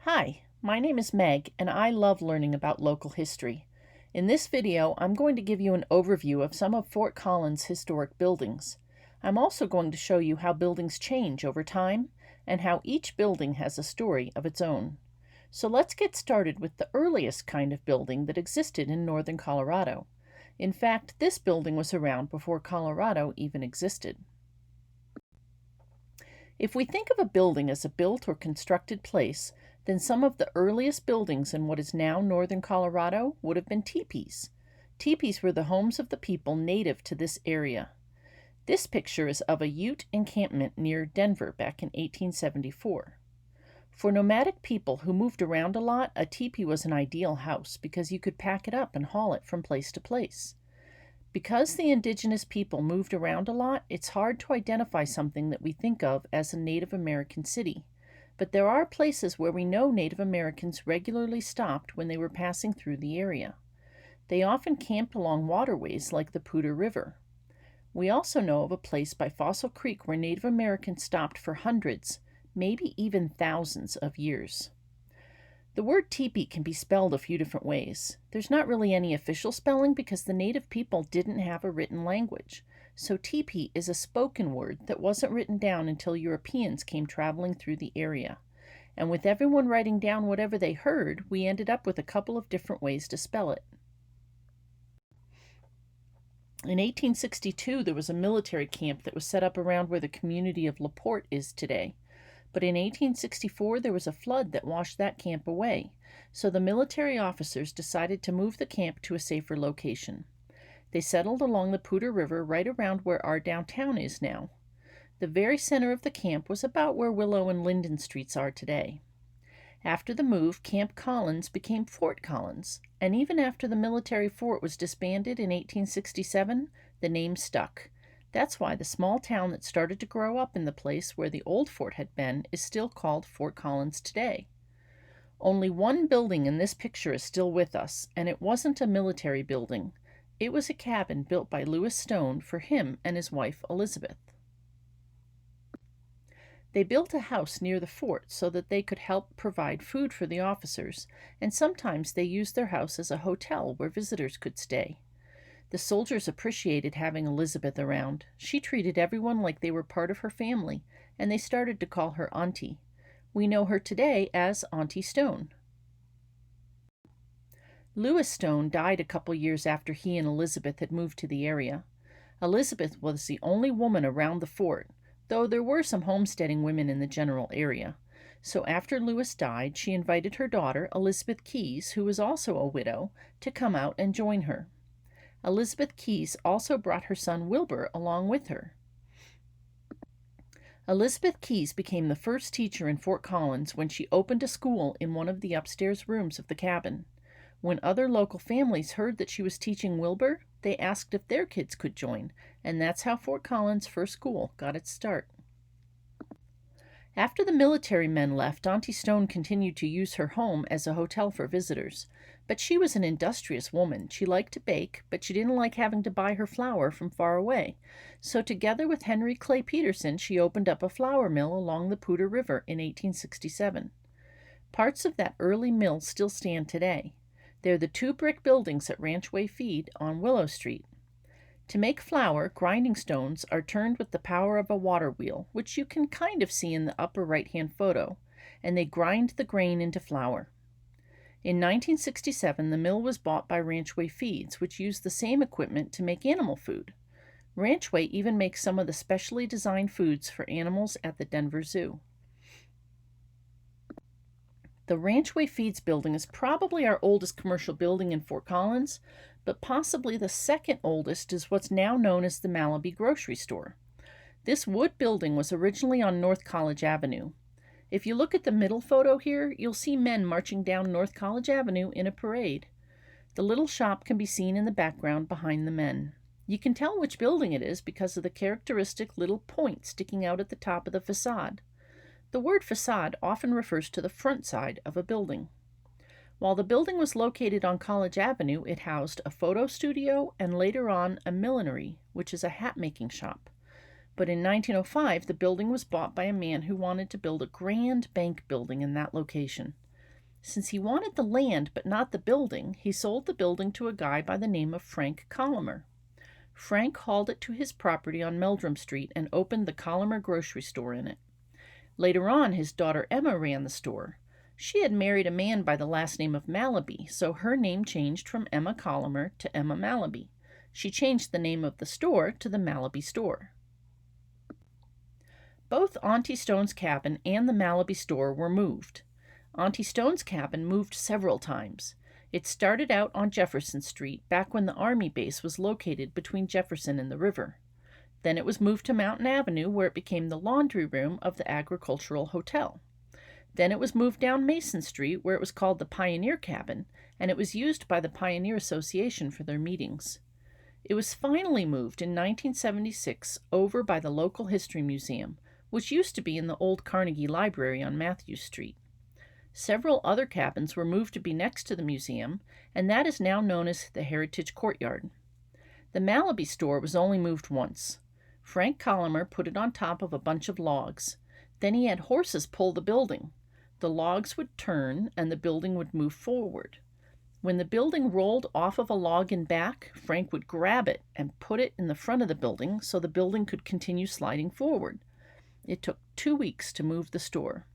Hi, my name is Meg, and I love learning about local history. In this video, I'm going to give you an overview of some of Fort Collins' historic buildings. I'm also going to show you how buildings change over time and how each building has a story of its own. So let's get started with the earliest kind of building that existed in northern Colorado. In fact, this building was around before Colorado even existed. If we think of a building as a built or constructed place, then some of the earliest buildings in what is now northern Colorado would have been teepees. Teepees were the homes of the people native to this area. This picture is of a Ute encampment near Denver back in 1874. For nomadic people who moved around a lot, a teepee was an ideal house because you could pack it up and haul it from place to place. Because the indigenous people moved around a lot, it's hard to identify something that we think of as a Native American city. But there are places where we know Native Americans regularly stopped when they were passing through the area. They often camped along waterways like the Poudre River. We also know of a place by Fossil Creek where Native Americans stopped for hundreds, maybe even thousands of years. The word teepee can be spelled a few different ways. There's not really any official spelling because the native people didn't have a written language. So teepee is a spoken word that wasn't written down until Europeans came traveling through the area. And with everyone writing down whatever they heard, we ended up with a couple of different ways to spell it. In 1862, there was a military camp that was set up around where the community of LaPorte is today. But in 1864, there was a flood that washed that camp away, so the military officers decided to move the camp to a safer location. They settled along the Poudre River right around where our downtown is now. The very center of the camp was about where Willow and Linden Streets are today. After the move, Camp Collins became Fort Collins, and even after the military fort was disbanded in 1867, the name stuck. That's why the small town that started to grow up in the place where the old fort had been is still called Fort Collins today. Only one building in this picture is still with us, and it wasn't a military building. It was a cabin built by Louis Stone for him and his wife Elizabeth. They built a house near the fort so that they could help provide food for the officers, and sometimes they used their house as a hotel where visitors could stay. The soldiers appreciated having Elizabeth around. She treated everyone like they were part of her family, and they started to call her Auntie. We know her today as Auntie Stone. Louis Stone died a couple years after he and Elizabeth had moved to the area. Elizabeth was the only woman around the fort, though there were some homesteading women in the general area. So after Louis died, she invited her daughter, Elizabeth Keays, who was also a widow, to come out and join her. Elizabeth Keays also brought her son Wilbur along with her. Elizabeth Keays became the first teacher in Fort Collins when she opened a school in one of the upstairs rooms of the cabin. When other local families heard that she was teaching Wilbur, they asked if their kids could join, and that's how Fort Collins' first school got its start. After the military men left, Auntie Stone continued to use her home as a hotel for visitors. But she was an industrious woman. She liked to bake, but she didn't like having to buy her flour from far away. So together with Henry Clay Peterson, she opened up a flour mill along the Poudre River in 1867. Parts of that early mill still stand today. They're the two brick buildings at Ranchway Feed on Willow Street. To make flour, grinding stones are turned with the power of a water wheel, which you can kind of see in the upper right-hand photo, and they grind the grain into flour. In 1967, the mill was bought by Ranchway Feeds, which used the same equipment to make animal food. Ranchway even makes some of the specially designed foods for animals at the Denver Zoo. The Ranchway Feeds building is probably our oldest commercial building in Fort Collins, but possibly the second oldest is what's now known as the Mallaby Grocery Store. This wood building was originally on North College Avenue. If you look at the middle photo here, you'll see men marching down North College Avenue in a parade. The little shop can be seen in the background behind the men. You can tell which building it is because of the characteristic little point sticking out at the top of the facade. The word facade often refers to the front side of a building. While the building was located on College Avenue, it housed a photo studio and later on a millinery, which is a hat-making shop. But in 1905, the building was bought by a man who wanted to build a grand bank building in that location. Since he wanted the land but not the building, he sold the building to a guy by the name of Frank Colomer. Frank hauled it to his property on Meldrum Street and opened the Colomer grocery store in it. Later on, his daughter Emma ran the store. She had married a man by the last name of Malaby, so her name changed from Emma Colomer to Emma Malaby. She changed the name of the store to the Malaby Store. Both Auntie Stone's cabin and the Malaby store were moved. Auntie Stone's cabin moved several times. It started out on Jefferson Street back when the Army base was located between Jefferson and the river. Then it was moved to Mountain Avenue, where it became the laundry room of the Agricultural Hotel. Then it was moved down Mason Street, where it was called the Pioneer Cabin, and it was used by the Pioneer Association for their meetings. It was finally moved in 1976 over by the local history museum, which used to be in the old Carnegie Library on Matthews Street. Several other cabins were moved to be next to the museum, and that is now known as the Heritage Courtyard. The Malaby store was only moved once. Frank Colomer put it on top of a bunch of logs. Then he had horses pull the building. The logs would turn, and the building would move forward. When the building rolled off of a log and back, Frank would grab it and put it in the front of the building so the building could continue sliding forward. It took 2 weeks to move the store.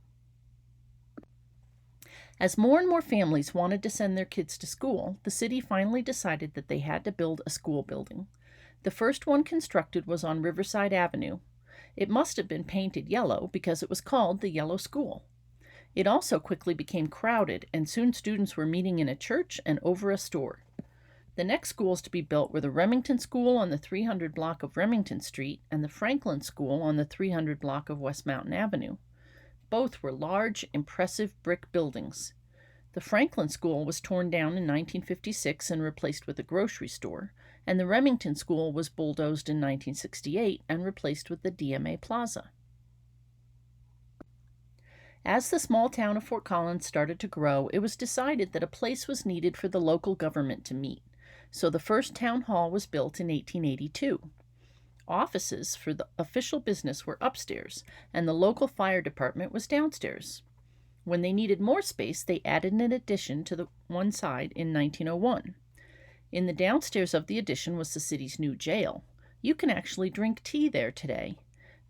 As more and more families wanted to send their kids to school, the city finally decided that they had to build a school building. The first one constructed was on Riverside Avenue. It must have been painted yellow because it was called the Yellow School. It also quickly became crowded, and soon students were meeting in a church and over a store. The next schools to be built were the Remington School on the 300 block of Remington Street and the Franklin School on the 300 block of West Mountain Avenue. Both were large, impressive brick buildings. The Franklin School was torn down in 1956 and replaced with a grocery store, and the Remington School was bulldozed in 1968 and replaced with the DMA Plaza. As the small town of Fort Collins started to grow, it was decided that a place was needed for the local government to meet, so the first town hall was built in 1882. Offices for the official business were upstairs, and the local fire department was downstairs. When they needed more space, they added an addition to the one side in 1901. In the downstairs of the addition was the city's new jail. You can actually drink tea there today.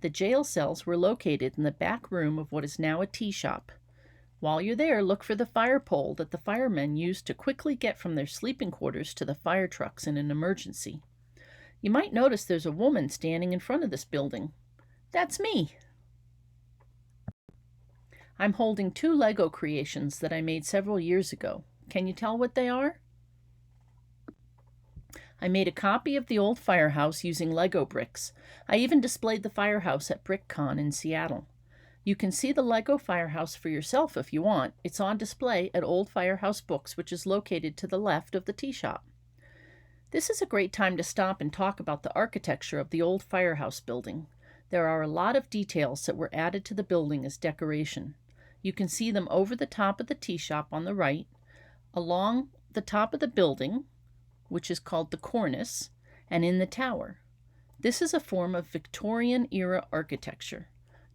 The jail cells were located in the back room of what is now a tea shop. While you're there, look for the fire pole that the firemen used to quickly get from their sleeping quarters to the fire trucks in an emergency. You might notice there's a woman standing in front of this building. That's me. I'm holding 2 Lego creations that I made several years ago. Can you tell what they are? I made a copy of the old firehouse using Lego bricks. I even displayed the firehouse at BrickCon in Seattle. You can see the Lego firehouse for yourself if you want. It's on display at Old Firehouse Books, which is located to the left of the tea shop. This is a great time to stop and talk about the architecture of the old firehouse building. There are a lot of details that were added to the building as decoration. You can see them over the top of the tea shop on the right, along the top of the building, which is called the cornice, and in the tower. This is a form of Victorian-era architecture.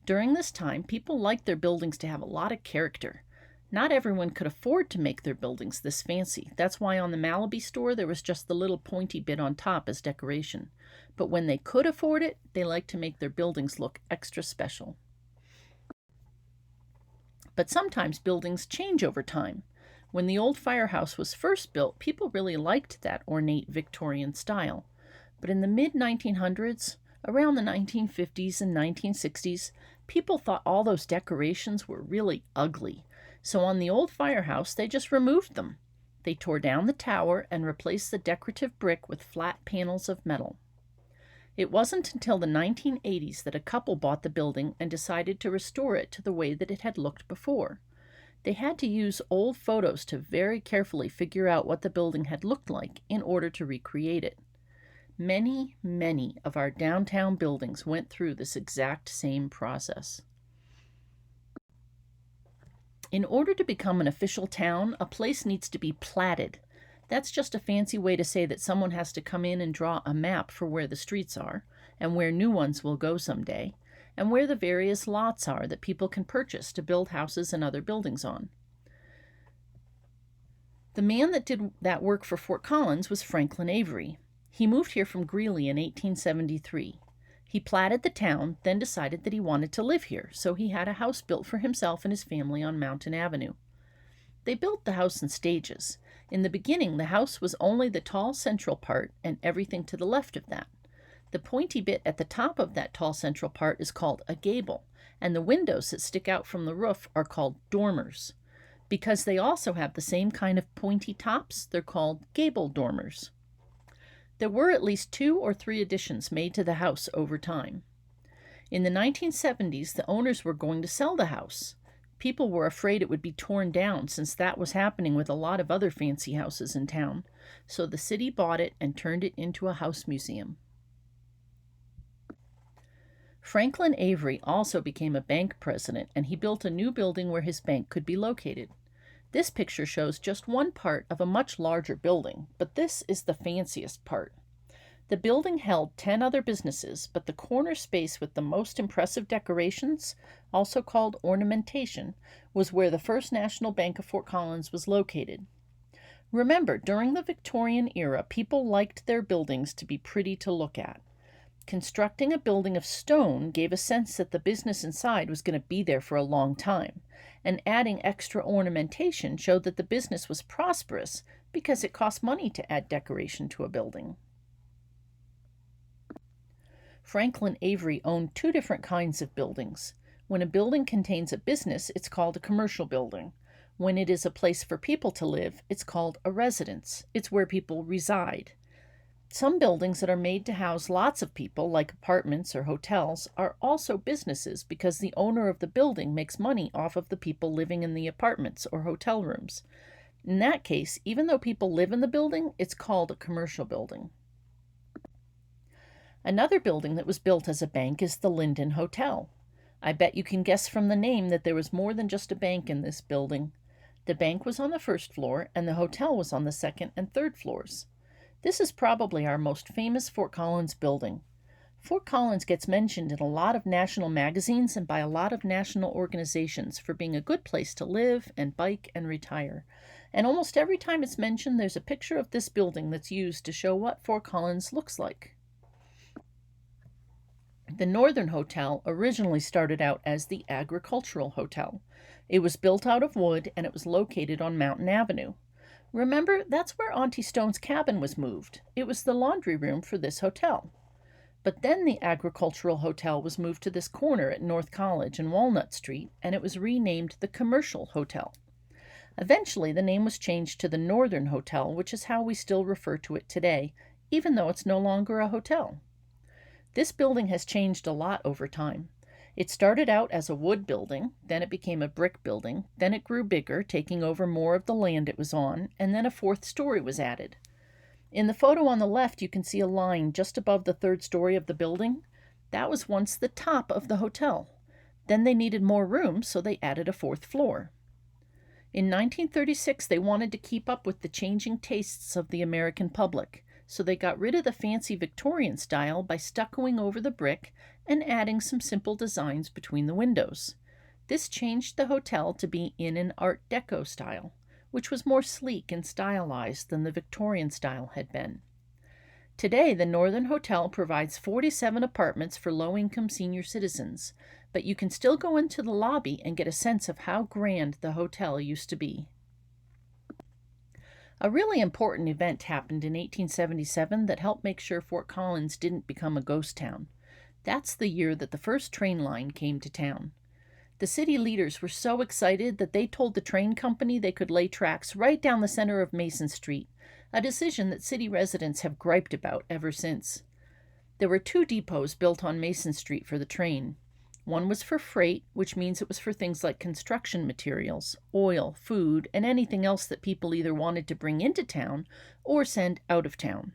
During this time, people liked their buildings to have a lot of character. Not everyone could afford to make their buildings this fancy. That's why on the Malaby store there was just the little pointy bit on top as decoration. But when they could afford it, they liked to make their buildings look extra special. But sometimes buildings change over time. When the old firehouse was first built, people really liked that ornate Victorian style. But in the mid-1900s, around the 1950s and 1960s, people thought all those decorations were really ugly. So on the old firehouse, they just removed them. They tore down the tower and replaced the decorative brick with flat panels of metal. It wasn't until the 1980s that a couple bought the building and decided to restore it to the way that it had looked before. They had to use old photos to very carefully figure out what the building had looked like in order to recreate it. Many, many of our downtown buildings went through this exact same process. In order to become an official town, a place needs to be platted. That's just a fancy way to say that someone has to come in and draw a map for where the streets are, and where new ones will go someday, and where the various lots are that people can purchase to build houses and other buildings on. The man that did that work for Fort Collins was Franklin Avery. He moved here from Greeley in 1873. He platted the town, then decided that he wanted to live here, so he had a house built for himself and his family on Mountain Avenue. They built the house in stages. In the beginning, the house was only the tall central part and everything to the left of that. The pointy bit at the top of that tall central part is called a gable, and the windows that stick out from the roof are called dormers. Because they also have the same kind of pointy tops, they're called gable dormers. There were at least 2 or 3 additions made to the house over time. In the 1970s, the owners were going to sell the house. People were afraid it would be torn down since that was happening with a lot of other fancy houses in town, so the city bought it and turned it into a house museum. Franklin Avery also became a bank president, and he built a new building where his bank could be located. This picture shows just one part of a much larger building, but this is the fanciest part. The building held 10 other businesses, but the corner space with the most impressive decorations, also called ornamentation, was where the First National Bank of Fort Collins was located. Remember, during the Victorian era, people liked their buildings to be pretty to look at. Constructing a building of stone gave a sense that the business inside was going to be there for a long time, and adding extra ornamentation showed that the business was prosperous because it cost money to add decoration to a building. Franklin Avery owned 2 different kinds of buildings. When a building contains a business, it's called a commercial building. When it is a place for people to live, it's called a residence. It's where people reside. Some buildings that are made to house lots of people, like apartments or hotels, are also businesses because the owner of the building makes money off of the people living in the apartments or hotel rooms. In that case, even though people live in the building, it's called a commercial building. Another building that was built as a bank is the Linden Hotel. I bet you can guess from the name that there was more than just a bank in this building. The bank was on the 1st floor, and the hotel was on the 2nd and 3rd floors. This is probably our most famous Fort Collins building. Fort Collins gets mentioned in a lot of national magazines and by a lot of national organizations for being a good place to live and bike and retire. And almost every time it's mentioned, there's a picture of this building that's used to show what Fort Collins looks like. The Northern Hotel originally started out as the Agricultural Hotel. It was built out of wood and it was located on Mountain Avenue. Remember, that's where Auntie Stone's cabin was moved. It was the laundry room for this hotel. But then the Agricultural Hotel was moved to this corner at North College and Walnut Street, and it was renamed the Commercial Hotel. Eventually, the name was changed to the Northern Hotel, which is how we still refer to it today, even though it's no longer a hotel. This building has changed a lot over time. It started out as a wood building, then it became a brick building, then it grew bigger, taking over more of the land it was on, and then a 4th story was added. In the photo on the left, you can see a line just above the 3rd story of the building. That was once the top of the hotel. Then they needed more room, so they added a 4th floor. In 1936, they wanted to keep up with the changing tastes of the American public, so they got rid of the fancy Victorian style by stuccoing over the brick and adding some simple designs between the windows. This changed the hotel to be in an Art Deco style, which was more sleek and stylized than the Victorian style had been. Today, the Northern Hotel provides 47 apartments for low-income senior citizens, but you can still go into the lobby and get a sense of how grand the hotel used to be. A really important event happened in 1877 that helped make sure Fort Collins didn't become a ghost town. That's the year that the first train line came to town. The city leaders were so excited that they told the train company they could lay tracks right down the center of Mason Street, a decision that city residents have griped about ever since. There were 2 depots built on Mason Street for the train. One was for freight, which means it was for things like construction materials, oil, food, and anything else that people either wanted to bring into town or send out of town.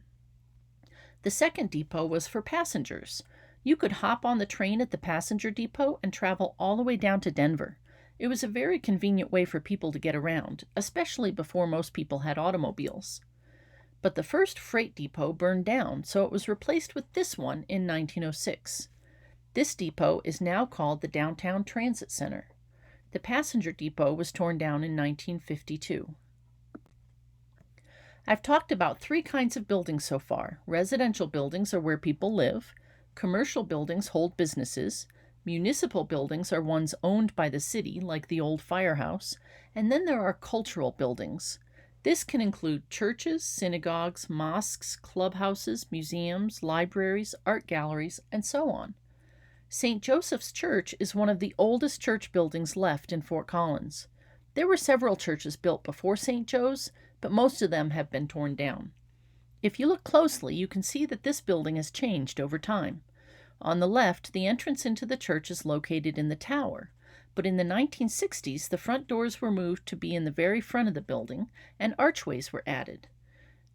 The second depot was for passengers. You could hop on the train at the passenger depot and travel all the way down to Denver. It was a very convenient way for people to get around, especially before most people had automobiles. But the first freight depot burned down, so it was replaced with this one in 1906. This depot is now called the Downtown Transit Center. The passenger depot was torn down in 1952. I've talked about three kinds of buildings so far. Residential buildings are where people live. Commercial buildings hold businesses. Municipal buildings are ones owned by the city, like the old firehouse. And then there are cultural buildings. This can include churches, synagogues, mosques, clubhouses, museums, libraries, art galleries, and so on. St. Joseph's Church is one of the oldest church buildings left in Fort Collins. There were several churches built before St. Joe's, but most of them have been torn down. If you look closely, you can see that this building has changed over time. On the left, the entrance into the church is located in the tower, but in the 1960s, the front doors were moved to be in the very front of the building, and archways were added.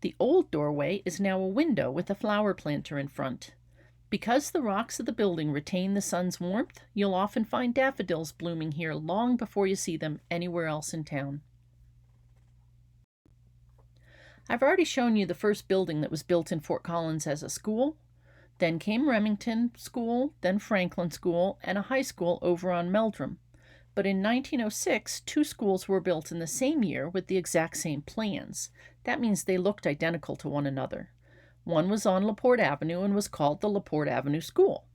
The old doorway is now a window with a flower planter in front. Because the rocks of the building retain the sun's warmth, you'll often find daffodils blooming here long before you see them anywhere else in town. I've already shown you the first building that was built in Fort Collins as a school. Then came Remington School, then Franklin School, and a high school over on Meldrum. But in 1906, two schools were built in the same year with the exact same plans. That means they looked identical to one another. One was on LaPorte Avenue and was called the LaPorte Avenue School.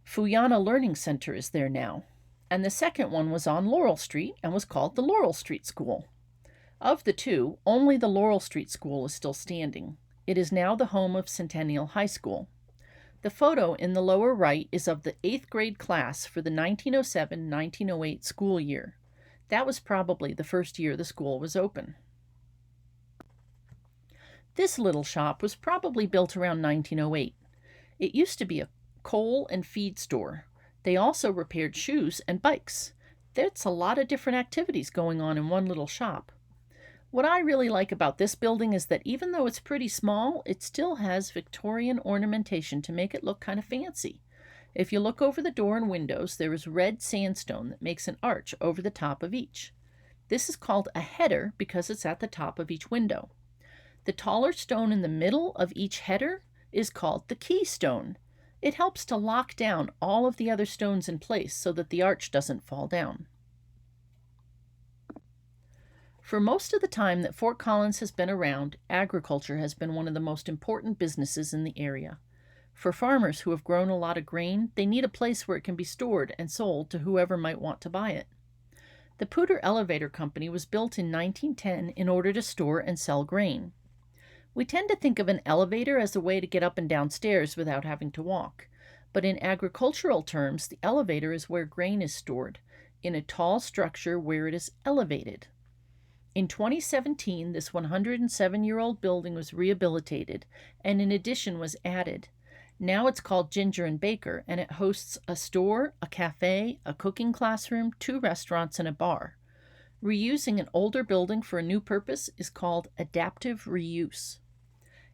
Fuyana Learning Center is there now. And the second one was on Laurel Street and was called the Laurel Street School. Of the two, only the Laurel Street School is still standing. It is now the home of Centennial High School. The photo in the lower right is of the 8th grade class for the 1907-1908 school year. That was probably the first year the school was open. This little shop was probably built around 1908. It used to be a coal and feed store. They also repaired shoes and bikes. That's a lot of different activities going on in one little shop. What I really like about this building is that even though it's pretty small, it still has Victorian ornamentation to make it look kind of fancy. If you look over the door and windows, there is red sandstone that makes an arch over the top of each. This is called a header because it's at the top of each window. The taller stone in the middle of each header is called the keystone. It helps to lock down all of the other stones in place so that the arch doesn't fall down. For most of the time that Fort Collins has been around, agriculture has been one of the most important businesses in the area. For farmers who have grown a lot of grain, they need a place where it can be stored and sold to whoever might want to buy it. The Poudre Elevator Company was built in 1910 in order to store and sell grain. We tend to think of an elevator as a way to get up and down stairs without having to walk. But in agricultural terms, the elevator is where grain is stored, in a tall structure where it is elevated. In 2017, this 107-year-old building was rehabilitated, and an addition was added. Now it's called Ginger and Baker, and it hosts a store, a cafe, a cooking classroom, 2 restaurants, and a bar. Reusing an older building for a new purpose is called adaptive reuse.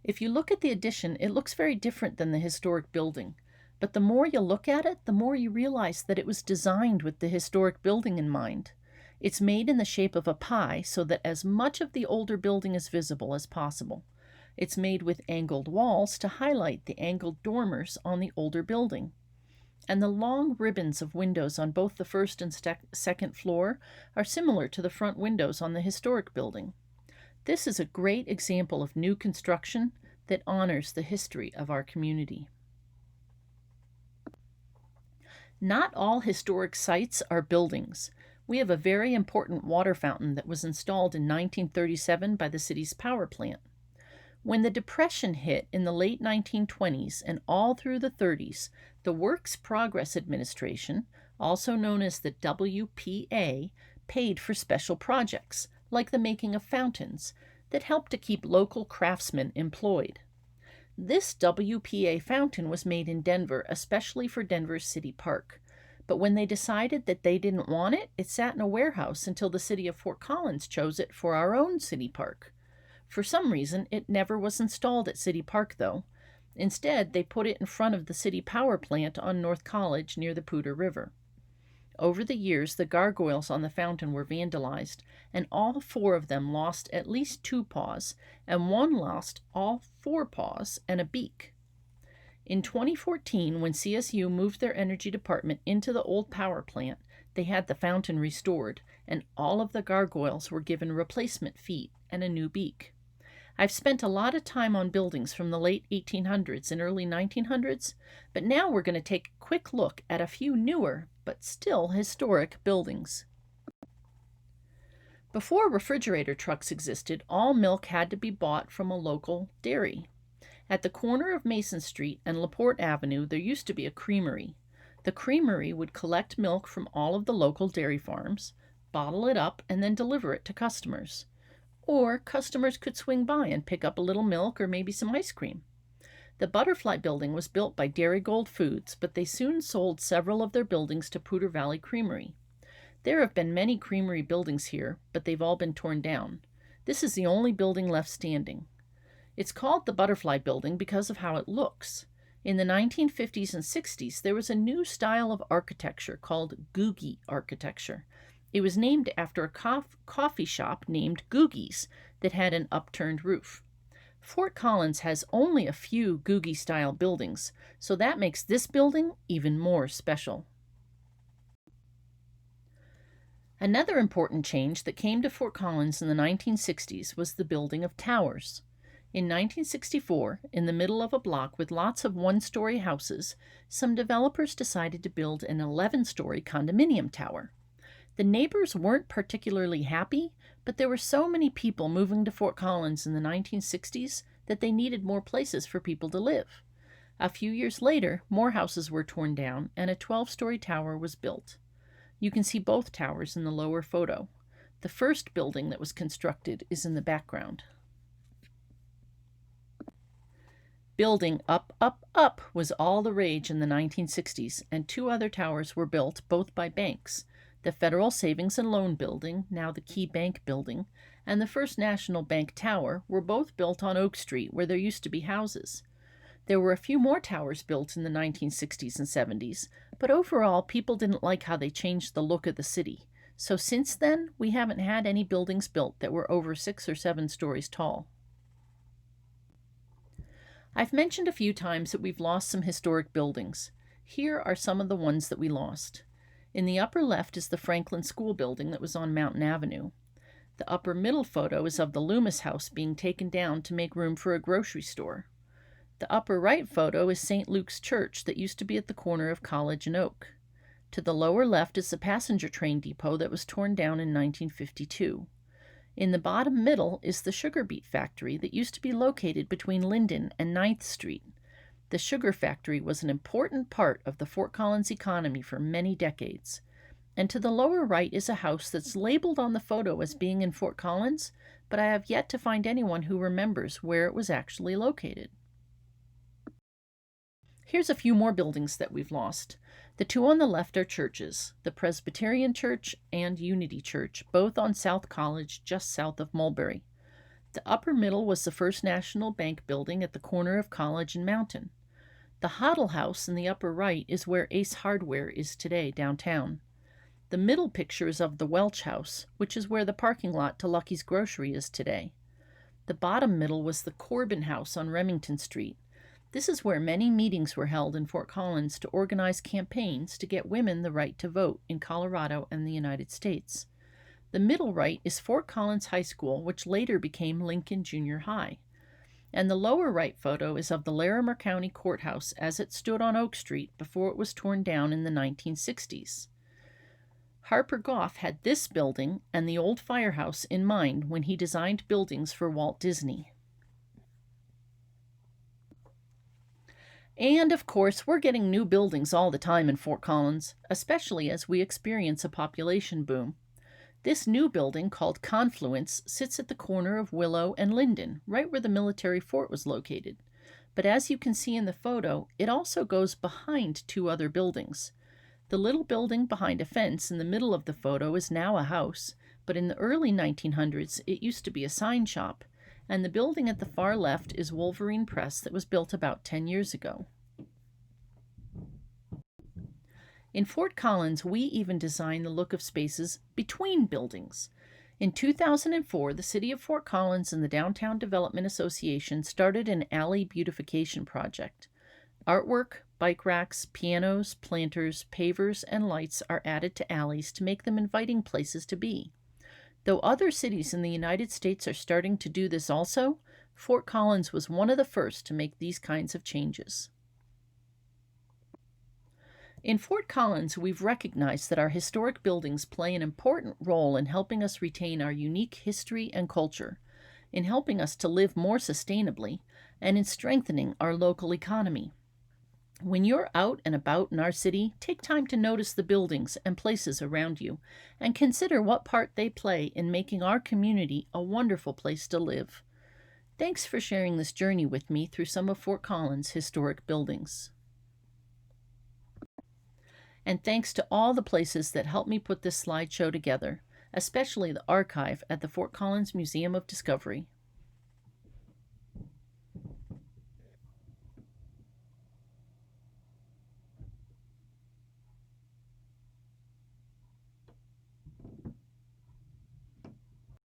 If you look at the addition, it looks very different than the historic building. But the more you look at it, the more you realize that it was designed with the historic building in mind. It's made in the shape of a pie so that as much of the older building is visible as possible. It's made with angled walls to highlight the angled dormers on the older building. And the long ribbons of windows on both the first and second floor are similar to the front windows on the historic building. This is a great example of new construction that honors the history of our community. Not all historic sites are buildings. We have a very important water fountain that was installed in 1937 by the city's power plant. When the Depression hit in the late 1920s and all through the 30s, the Works Progress Administration, also known as the WPA, paid for special projects, like the making of fountains, that helped to keep local craftsmen employed. This WPA fountain was made in Denver, especially for Denver's city park. But when they decided that they didn't want it, it sat in a warehouse until the city of Fort Collins chose it for our own city park. For some reason, it never was installed at City Park, though. Instead, they put it in front of the city power plant on North College near the Poudre River. Over the years, the gargoyles on the fountain were vandalized, and all 4 of them lost at least 2 paws, and one lost all 4 paws and a beak. In 2014, when CSU moved their energy department into the old power plant, They had the fountain restored, and all of the gargoyles were given replacement feet and a new beak. I've spent a lot of time on buildings from the late 1800s and early 1900s, but now we're going to take a quick look at a few newer, but still historic buildings. Before refrigerator trucks existed, all milk had to be bought from a local dairy. At the corner of Mason Street and LaPorte Avenue, there used to be a creamery. The creamery would collect milk from all of the local dairy farms, bottle it up, and then deliver it to customers. Or customers could swing by and pick up a little milk or maybe some ice cream. The Butterfly Building was built by Dairygold Foods, but they soon sold several of their buildings to Poudre Valley Creamery. There have been many creamery buildings here, but they've all been torn down. This is the only building left standing. It's called the Butterfly Building because of how it looks. In the 1950s and 60s, there was a new style of architecture called Googie architecture. It was named after a coffee shop named Googie's that had an upturned roof. Fort Collins has only a few Googie-style buildings, so that makes this building even more special. Another important change that came to Fort Collins in the 1960s was the building of towers. In 1964, in the middle of a block with lots of one-story houses, some developers decided to build an 11-story condominium tower. The neighbors weren't particularly happy, but there were so many people moving to Fort Collins in the 1960s that they needed more places for people to live. A few years later, more houses were torn down and a 12-story tower was built. You can see both towers in the lower photo. The first building that was constructed is in the background. Building up, up, up was all the rage in the 1960s, and two other towers were built, both by banks. The Federal Savings and Loan Building, now the Key Bank Building, and the First National Bank Tower were both built on Oak Street, where there used to be houses. There were a few more towers built in the 1960s and 70s, but overall people didn't like how they changed the look of the city. So since then, we haven't had any buildings built that were over 6 or 7 stories tall. I've mentioned a few times that we've lost some historic buildings. Here are some of the ones that we lost. In the upper left is the Franklin School building that was on Mountain Avenue. The upper middle photo is of the Loomis House being taken down to make room for a grocery store. The upper right photo is St. Luke's Church that used to be at the corner of College and Oak. To the lower left is the passenger train depot that was torn down in 1952. In the bottom middle is the sugar beet factory that used to be located between Linden and 9th Street. The sugar factory was an important part of the Fort Collins economy for many decades. And to the lower right is a house that's labeled on the photo as being in Fort Collins, but I have yet to find anyone who remembers where it was actually located. Here's a few more buildings that we've lost. The two on the left are churches, the Presbyterian Church and Unity Church, both on South College, just south of Mulberry. The upper middle was the First National Bank building at the corner of College and Mountain. The Hoddle House in the upper right is where Ace Hardware is today, downtown. The middle picture is of the Welch House, which is where the parking lot to Lucky's Grocery is today. The bottom middle was the Corbin House on Remington Street. This is where many meetings were held in Fort Collins to organize campaigns to get women the right to vote in Colorado and the United States. The middle right is Fort Collins High School, which later became Lincoln Junior High. And the lower right photo is of the Larimer County Courthouse as it stood on Oak Street before it was torn down in the 1960s. Harper Goff had this building and the old firehouse in mind when he designed buildings for Walt Disney. And, of course, we're getting new buildings all the time in Fort Collins, especially as we experience a population boom. This new building, called Confluence, sits at the corner of Willow and Linden, right where the military fort was located. But as you can see in the photo, it also goes behind two other buildings. The little building behind a fence in the middle of the photo is now a house, but in the early 1900s it used to be a sign shop, and the building at the far left is Wolverine Press that was built about 10 years ago. In Fort Collins, we even design the look of spaces between buildings. In 2004, the City of Fort Collins and the Downtown Development Association started an alley beautification project. Artwork, Bike racks, pianos, planters, pavers, and lights are added to alleys to make them inviting places to be. Though other cities in the United States are starting to do this also, Fort Collins was one of the first to make these kinds of changes. In Fort Collins, we've recognized that our historic buildings play an important role in helping us retain our unique history and culture, in helping us to live more sustainably, and in strengthening our local economy. When you're out and about in our city, take time to notice the buildings and places around you, and consider what part they play in making our community a wonderful place to live. Thanks for sharing this journey with me through some of Fort Collins' historic buildings. And thanks to all the places that helped me put this slideshow together, especially the archive at the Fort Collins Museum of Discovery.